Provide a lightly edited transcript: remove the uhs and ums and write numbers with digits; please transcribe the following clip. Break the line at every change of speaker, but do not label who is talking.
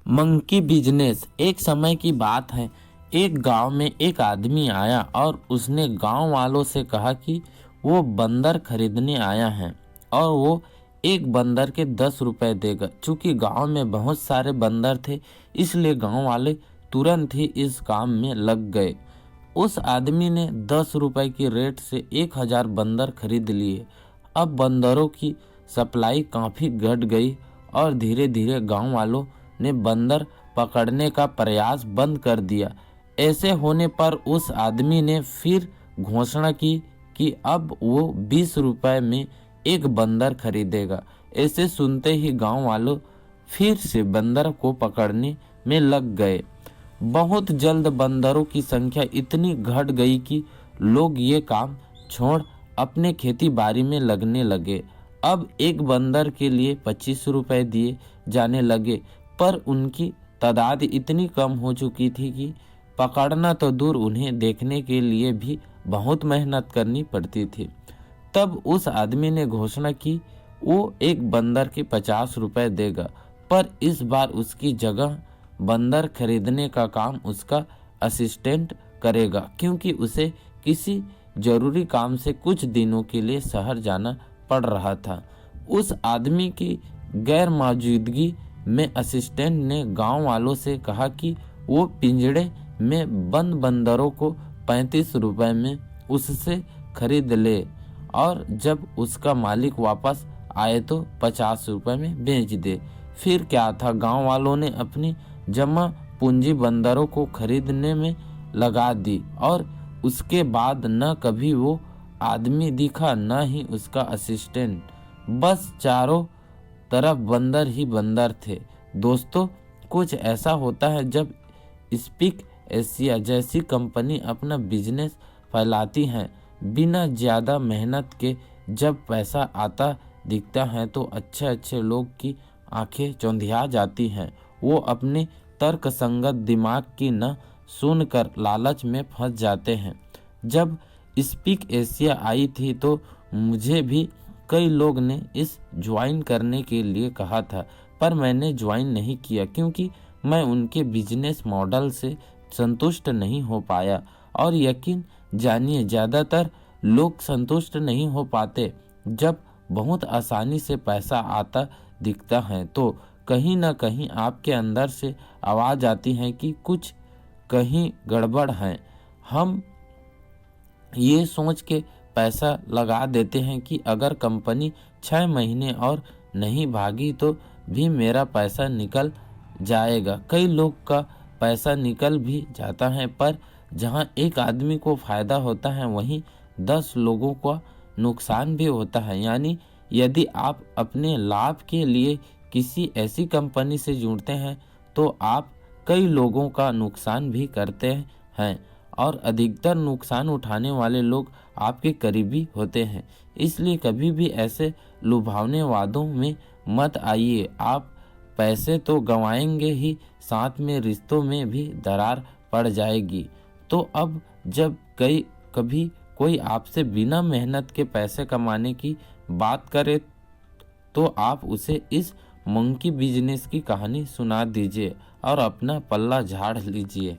Monkey business. एक समय की बात है, एक गांव में एक आदमी आया और उसने गांव वालों से कहा कि वो बंदर खरीदने आया है और वो एक बंदर के 10 रुपए देगा। चूंकि गांव में बहुत सारे बंदर थे, इसलिए गांव वाले तुरंत ही इस काम में लग गए। उस आदमी ने 10 रुपए की रेट से 1000 बंदर खरीद लिए। अब बंदरों की सप्लाई काफ़ी घट गई और धीरे धीरे गांव वालों ने बंदर पकड़ने का प्रयास बंद कर दिया। ऐसे होने पर उस आदमी ने फिर घोषणा की कि अब वो 20 रुपए में एक बंदर खरीदेगा। ऐसे सुनते ही गांव वालों फिर से बंदर को पकड़ने में लग गए। बहुत जल्द बंदरों की संख्या इतनी घट गई कि लोग ये काम छोड़ अपने खेती बाड़ी में लगने लगे। अब एक बंदर के लिए 25 रुपए दिए जाने लगे, पर उनकी तादाद इतनी कम हो चुकी थी कि पकड़ना तो दूर, उन्हें देखने के लिए भी बहुत मेहनत करनी पड़ती थी। तब उस आदमी ने घोषणा की वो एक बंदर के 50 रुपए देगा, पर इस बार उसकी जगह बंदर खरीदने का काम उसका असिस्टेंट करेगा, क्योंकि उसे किसी जरूरी काम से कुछ दिनों के लिए शहर जाना पड़ रहा था। उस आदमी की गैर मौजूदगी में असिस्टेंट ने गांव वालों से कहा कि वो पिंजड़े में बंद बंदरों को 35 रुपए में उससे खरीद ले और जब उसका मालिक वापस आए तो 50 रुपए में बेच दे। फिर क्या था, गांव वालों ने अपनी जमा पूंजी बंदरों को खरीदने में लगा दी और उसके बाद न कभी वो आदमी दिखा, न ही उसका असिस्टेंट। बस चारों तरफ बंदर ही बंदर थे। दोस्तों, कुछ ऐसा होता है जब स्पीक एशिया जैसी कंपनी अपना बिजनेस फैलाती है बिना ज़्यादा मेहनत के। जब पैसा आता दिखता है तो अच्छे अच्छे लोग की आंखें चौंधिया जाती हैं। वो अपने तर्कसंगत दिमाग की न सुनकर लालच में फंस जाते हैं। जब स्पीक एशिया आई थी तो मुझे भी कई लोग ने इस ज्वाइन करने के लिए कहा था, पर मैंने ज्वाइन नहीं किया क्योंकि मैं उनके बिजनेस मॉडल से संतुष्ट नहीं हो पाया। और यकीन जानिए, ज़्यादातर लोग संतुष्ट नहीं हो पाते। जब बहुत आसानी से पैसा आता दिखता है तो कहीं ना कहीं आपके अंदर से आवाज़ आती है कि कुछ कहीं गड़बड़ है। हम ये सोच के पैसा लगा देते हैं कि अगर कंपनी 6 महीने और नहीं भागी तो भी मेरा पैसा निकल जाएगा। कई लोग का पैसा निकल भी जाता है, पर जहां एक आदमी को फायदा होता है वहीं 10 लोगों का नुकसान भी होता है। यानी यदि आप अपने लाभ के लिए किसी ऐसी कंपनी से जुड़ते हैं तो आप कई लोगों का नुकसान भी करते हैं और अधिकतर नुकसान उठाने वाले लोग आपके करीबी होते हैं। इसलिए कभी भी ऐसे लुभावने वादों में मत आइए। आप पैसे तो गंवाएंगे ही, साथ में रिश्तों में भी दरार पड़ जाएगी। तो अब जब कभी कोई आपसे बिना मेहनत के पैसे कमाने की बात करे तो आप उसे इस मंकी बिजनेस की कहानी सुना दीजिए और अपना पल्ला झाड़ लीजिए।